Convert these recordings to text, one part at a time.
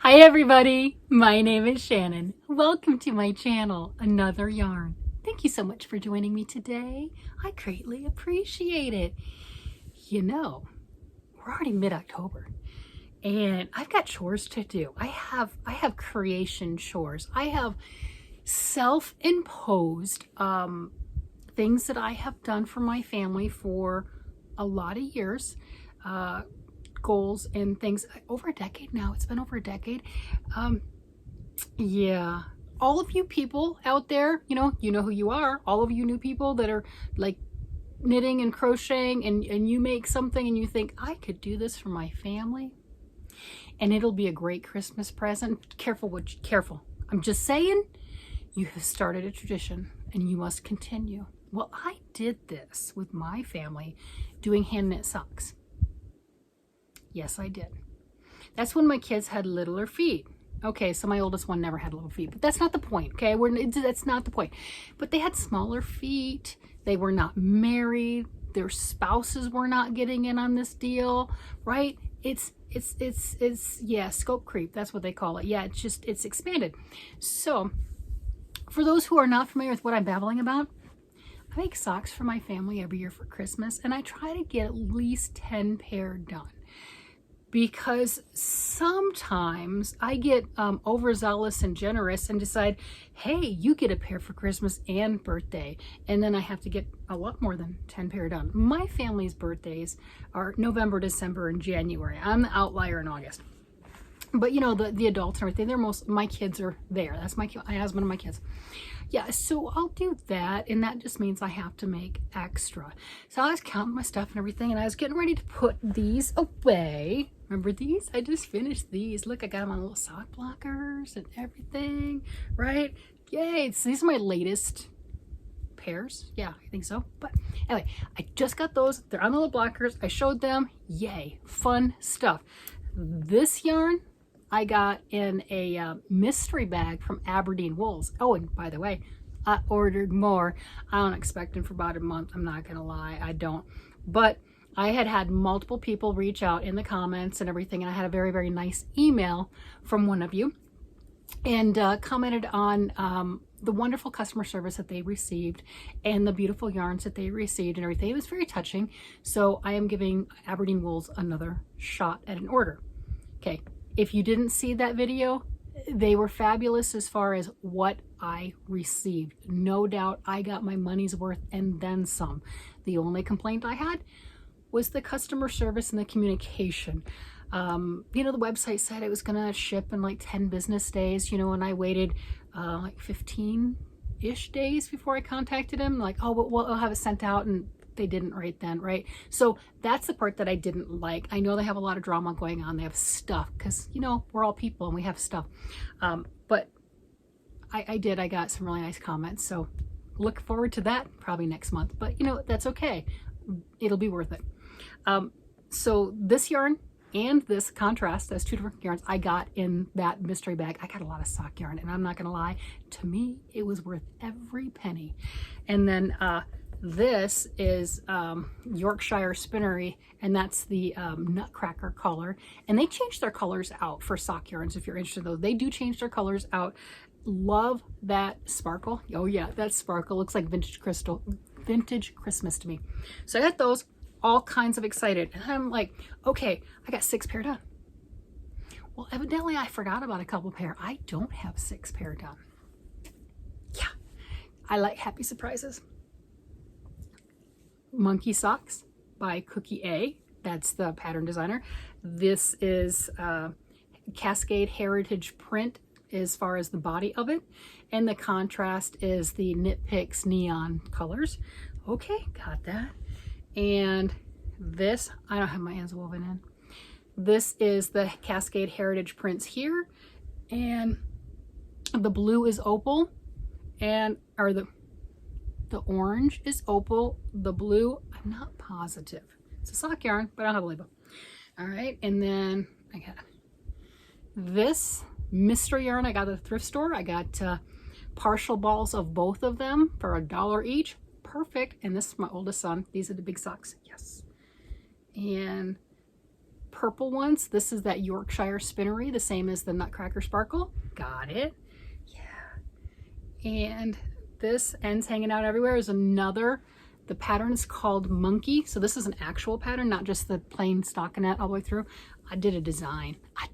Hi everybody, my name is Shannon. Welcome to my channel, Another Yarn. Thank you so much for joining me today. I greatly appreciate it. You know, we're already mid-October and I've got chores to do. I have creation chores. I have self-imposed things that I have done for my family for a lot of years. Goals and things over a decade now. It's been over a decade. Yeah, all of you people out there, you know who you are. All of you new people that are like knitting and crocheting, and you make something and you think, I could do this for my family and it'll be a great Christmas present. Careful. I'm just saying, you have started a tradition and you must continue. Well, I did this with my family doing hand knit socks. Yes, I did. That's when my kids had littler feet. Okay, so my oldest one never had little feet, but that's not the point, okay? That's not the point. But they had smaller feet. They were not married. Their spouses were not getting in on this deal, right? It's yeah, scope creep. That's what they call it. Yeah, it's expanded. So for those who are not familiar with what I'm babbling about, I make socks for my family every year for Christmas, and I try to get at least 10 pair done. Because sometimes I get overzealous and generous and decide, hey, you get a pair for Christmas and birthday. And then I have to get a lot more than 10 pair done. My family's birthdays are November, December, and January. I'm the outlier in August. But you know, the adults and everything, my kids are there. That's my husband and my kids. Yeah, so I'll do that, and that just means I have to make extra. So I was counting my stuff and everything, and I was getting ready to put these away. Remember these? I just finished these. Look, I got them on little sock blockers and everything, right? Yay, so these are my latest pairs. Yeah, I think so. But anyway, I just got those. They're on the little blockers. I showed them. Yay, fun stuff. This yarn I got in a mystery bag from Aberdeen Wools. Oh, and by the way, I ordered more. I don't expect them for about a month. I'm not gonna lie, I don't. But I had multiple people reach out in the comments and everything, and I had a very, very nice email from one of you, and commented on the wonderful customer service that they received and the beautiful yarns that they received and everything. It was very touching. So I am giving Aberdeen Wools another shot at an order. Okay. If you didn't see that video, they were fabulous as far as what I received. No doubt I got my money's worth and then some. The only complaint I had was the customer service and the communication. You know, the website said it was gonna ship in like 10 business days, you know, and I waited like 15-ish days before I contacted him. Like, oh, but we'll have it sent out, and they didn't right then, right? So that's the part that I didn't like. I know they have a lot of drama going on. They have stuff because, you know, we're all people and we have stuff. But I got some really nice comments. So look forward to that probably next month. But, you know, that's okay. It'll be worth it. So this yarn and this contrast, those two different yarns I got in that mystery bag. I got a lot of sock yarn, and I'm not going to lie. To me, it was worth every penny. And then this is Yorkshire Spinnery, and that's the Nutcracker color. And they change their colors out for sock yarns if you're interested, though. They do change their colors out. Love that sparkle. Oh yeah, that sparkle looks like vintage crystal, vintage Christmas to me. So I got those, all kinds of excited. And I'm like, okay, I got 6 pair done. Well, evidently I forgot about a couple pair. I don't have 6 pair done. Yeah, I like happy surprises. Monkey Socks by Cookie A. That's the pattern designer. This is Cascade Heritage print as far as the body of it, and the contrast is the Knit Picks neon colors. Okay, got that. And this, I don't have my ends woven in. This is the Cascade Heritage prints here, and the blue is opal, and the orange is opal, the blue, I'm not positive. It's a sock yarn, but I don't have a label. All right, and then I got this mystery yarn I got at the thrift store. I got partial balls of both of them for $1 each. Perfect. And this is my oldest son. These are the big socks. Yes. And purple ones. This is that Yorkshire spinnery, the same as the Nutcracker Sparkle. Got it. Yeah. And this ends hanging out everywhere is another. The pattern is called Monkey. So this is an actual pattern, not just the plain stockinette all the way through. I did a design. I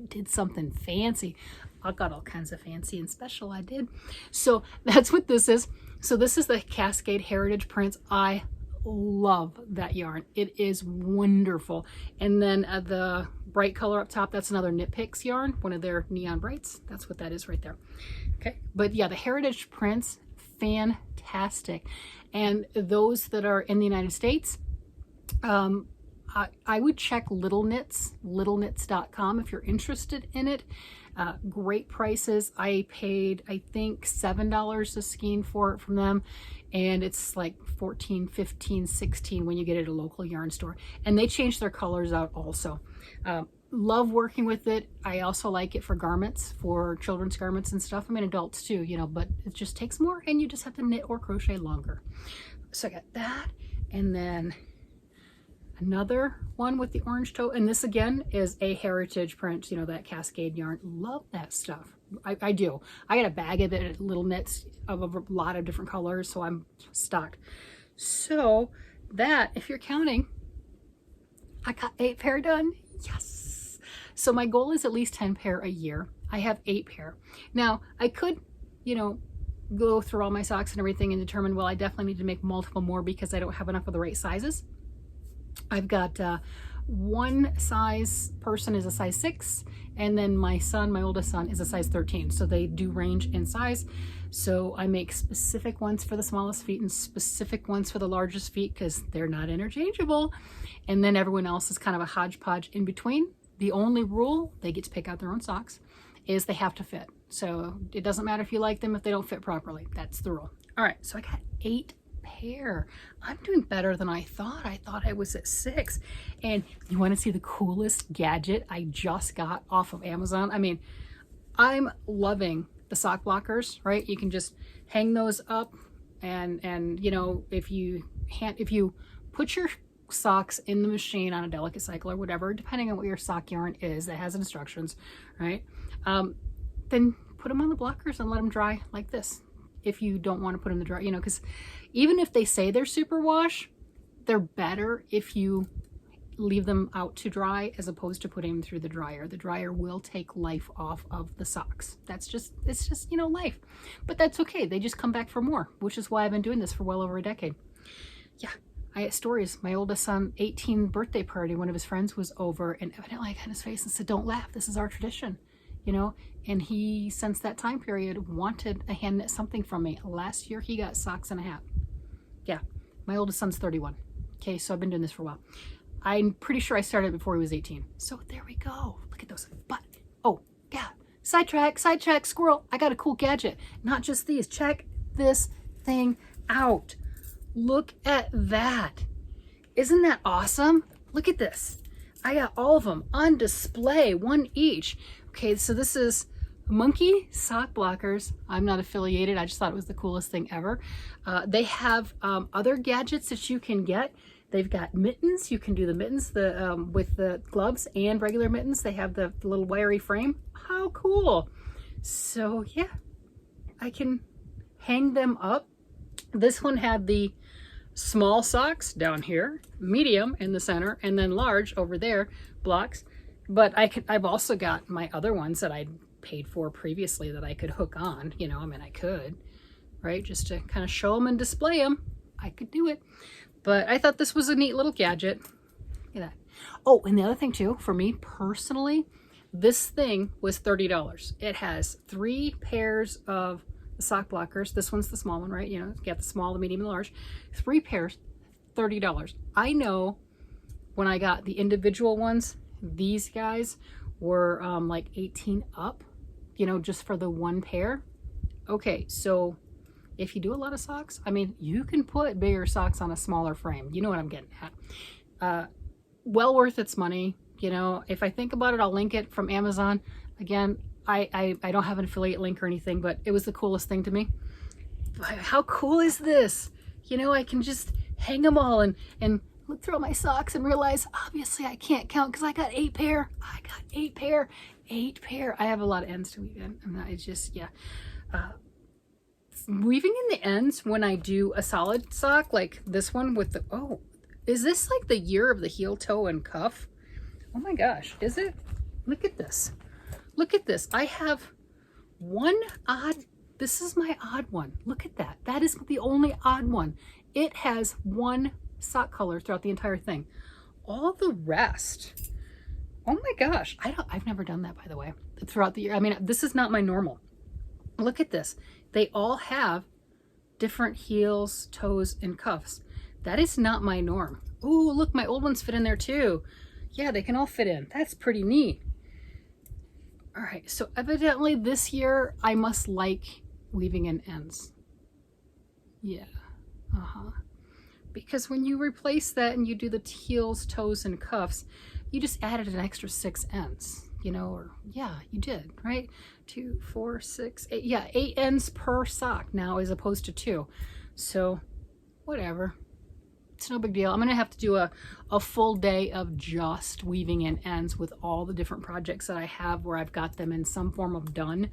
did something fancy. I got all kinds of fancy and special I did. So that's what this is. So this is the Cascade Heritage Prints. I love that yarn. It is wonderful. And then the bright color up top, that's another Knit Picks yarn, one of their neon brights. That's what that is right there. Okay, but yeah, the Heritage Prints, fantastic. And those that are in the United States, I would check Little Knits, littleknits.com if you're interested in it. Great prices. I paid, I think, $7 a skein for it from them. And it's like $14, $15, $16 when you get it at a local yarn store. And they change their colors out also. Love working with it. I also like it for garments, for children's garments and stuff. I mean, adults too, you know, but it just takes more and you just have to knit or crochet longer. So I got that. And then another one with the orange toe. And this again is a heritage print, you know, that Cascade yarn. Love that stuff. I do. I got a bag of it at Little Knits of a lot of different colors, so I'm stocked. So that, if you're counting, I got 8 pair done. Yes. So my goal is at least 10 pair a year. I have 8 pair. Now, I could, you know, go through all my socks and everything and determine, well, I definitely need to make multiple more because I don't have enough of the right sizes. I've got one size person is a size 6, and then my son, my oldest son, is a size 13. So they do range in size. So I make specific ones for the smallest feet and specific ones for the largest feet because they're not interchangeable. And then everyone else is kind of a hodgepodge in between. The only rule, they get to pick out their own socks, is they have to fit. So it doesn't matter if you like them if they don't fit properly. That's the rule. All right, so I got 8 pair. I'm doing better than I thought. I thought I was at 6. And you want to see the coolest gadget I just got off of Amazon? I mean, I'm loving the sock blockers, right? You can just hang those up and you know, if you put your socks in the machine on a delicate cycle or whatever, depending on what your sock yarn is that has instructions, right? Then put them on the blockers and let them dry like this. If you don't want to put them in the dryer, you know, because even if they say they're superwash, they're better if you leave them out to dry as opposed to putting them through the dryer. The dryer will take life off of the socks. It's just, you know, life. But that's okay. They just come back for more, which is why I've been doing this for well over a decade. Yeah, I had stories. My oldest son, 18th birthday party, one of his friends was over and evidently I got in his face and said, "Don't laugh. This is our tradition." You know, and he, since that time period, wanted a hand knit something from me. Last year, he got socks and a hat. Yeah, my oldest son's 31. Okay, so I've been doing this for a while. I'm pretty sure I started before he was 18. So there we go. Look at those. But, oh, yeah, sidetrack, squirrel. I got a cool gadget. Not just these. Check this thing out. Look at that. Isn't that awesome? Look at this. I got all of them on display, one each. Okay, so this is Monkey sock blockers. I'm not affiliated. I just thought it was the coolest thing ever. They have other gadgets that you can get. They've got mittens. You can do the mittens with the gloves and regular mittens. They have the little wiry frame. How cool. So yeah, I can hang them up. This one had the small socks down here, medium in the center, and then large over there, blocks. But I've also got my other ones that I paid for previously that I could hook on, you know, I mean, I could, right? Just to kind of show them and display them. I could do it. But I thought this was a neat little gadget. Look at that. Oh, and the other thing too, for me personally, this thing was $30. It has 3 pairs of sock blockers. This one's the small one, right? You know, you got the small, the medium, and the large. 3 pairs, $30. I know when I got the individual ones, these guys were like 18 up, you know, just for the 1 pair. Okay, so if you do a lot of socks, I mean, you can put bigger socks on a smaller frame. You know what I'm getting at. Well worth its money. You know, if I think about it, I'll link it from Amazon. Again, I don't have an affiliate link or anything, but it was the coolest thing to me. How cool is this? You know, I can just hang them all and look through my socks and realize, obviously I can't count because I got 8 pair. I got 8 pair. 8 pair. I have a lot of ends to weave in. It's just, yeah. Weaving in the ends when I do a solid sock like this one with the, oh, is this like the year of the heel, toe, and cuff? Oh my gosh, is it? Look at this. Look at this. I have one odd, this is my odd one. Look at that. That is the only odd one. It has one sock color throughout the entire thing. All the rest, oh my gosh, I've never done that, by the way, throughout the year. I mean, this is not my normal. Look at this. They all have different heels, toes, and cuffs. That is not my norm. Oh, look, my old ones fit in there too. Yeah, they can all fit in. That's pretty neat. All right, so evidently this year I must like weaving in ends. Yeah, because when you replace that and you do the heels, toes, and cuffs, you just added an extra 6 ends, you know, or yeah, you did, right? 2, 4, 6, 8, yeah, 8 ends per sock now as opposed to 2. So whatever, it's no big deal. I'm gonna have to do a full day of just weaving in ends with all the different projects that I have where I've got them in some form of done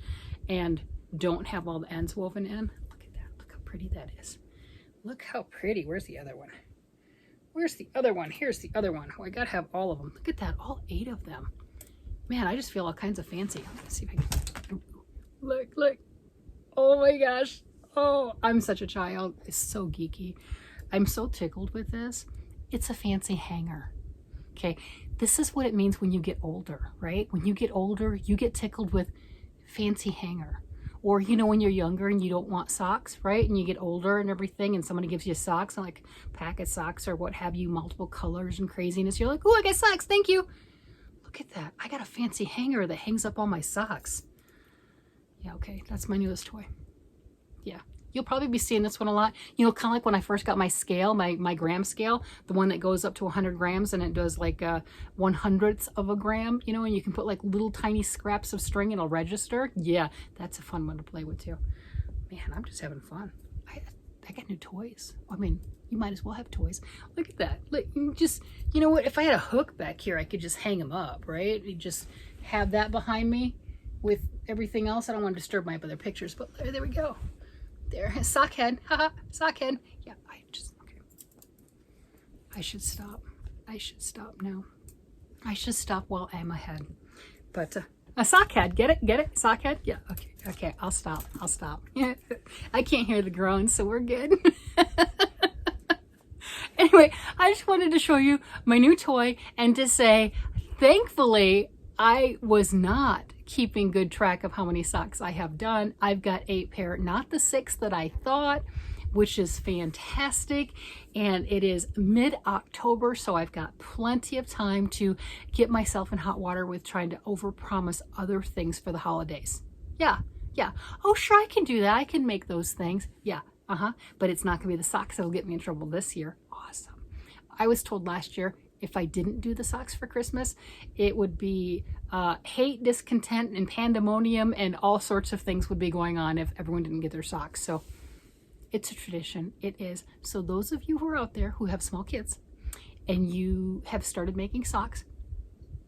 and don't have all the ends woven in. Look at that, look how pretty that is. Look how pretty. Where's the other one? Where's the other one? Here's the other one. Oh, I gotta have all of them. Look at that, all 8 of them. Man, I just feel all kinds of fancy. Let's see if I can, look, look. Oh my gosh. Oh, I'm such a child. It's so geeky. I'm so tickled with this. It's a fancy hanger. Okay, this is what it means when you get older, right? When you get older, you get tickled with fancy hanger. Or, you know, when you're younger and you don't want socks, right? And you get older and everything, and somebody gives you socks, like a pack of socks or what have you, multiple colors and craziness. You're like, oh, I got socks, thank you. Look at that. I got a fancy hanger that hangs up all my socks. Yeah, okay, that's my newest toy. Yeah. You'll probably be seeing this one a lot. You know, kind of like when I first got my scale, my gram scale, the one that goes up to 100 grams and it does like 1/100th of a gram, you know, and you can put like little tiny scraps of string and it'll register. Yeah, that's a fun one to play with too. Man, I'm just having fun. I got new toys. I mean, you might as well have toys. Look at that. Look, just, you know what, if I had a hook back here, I could just hang them up, right? You just have that behind me with everything else. I don't want to disturb my other pictures, but there we go. There, sock head, haha, sock head. Yeah, okay. I should stop. I should stop now. I should stop while I'm ahead. But a sock head, get it? Get it? Sock head? Yeah, okay, okay, I'll stop. I'll stop. I can't hear the groans, so we're good. Anyway, I just wanted to show you my new toy and to say, thankfully, I was not keeping good track of how many socks I have done. I've got 8 pair, not the 6 that I thought, which is fantastic. And it is mid-October, so I've got plenty of time to get myself in hot water with trying to overpromise other things for the holidays. Yeah, yeah. Oh, sure, I can do that. I can make those things. Yeah, but it's not gonna be the socks that'll get me in trouble this year. Awesome. I was told last year, if I didn't do the socks for Christmas, it would be hate, discontent, and pandemonium, and all sorts of things would be going on if everyone didn't get their socks. So it's a tradition. It is. So those of you who are out there who have small kids and you have started making socks,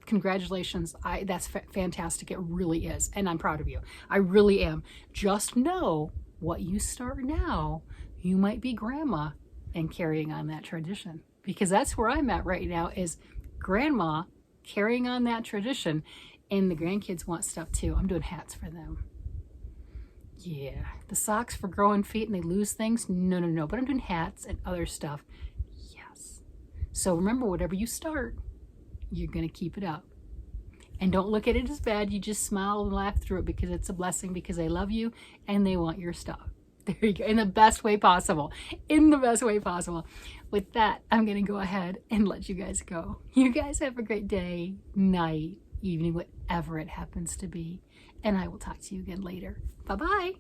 congratulations. That's fantastic. It really is. And I'm proud of you. I really am. Just know what you start now, you might be grandma and carrying on that tradition. Because that's where I'm at right now, is grandma carrying on that tradition, and the grandkids want stuff too. I'm doing hats for them. Yeah, the socks for growing feet and they lose things, no, but I'm doing hats and other stuff. Yes. So remember, whatever you start, you're gonna keep it up. And don't look at it as bad. You just smile and laugh through it, because it's a blessing, because they love you and they want your stuff. There you go, in the best way possible. In the best way possible. With that, I'm going to go ahead and let you guys go. You guys have a great day, night, evening, whatever it happens to be. And I will talk to you again later. Bye-bye.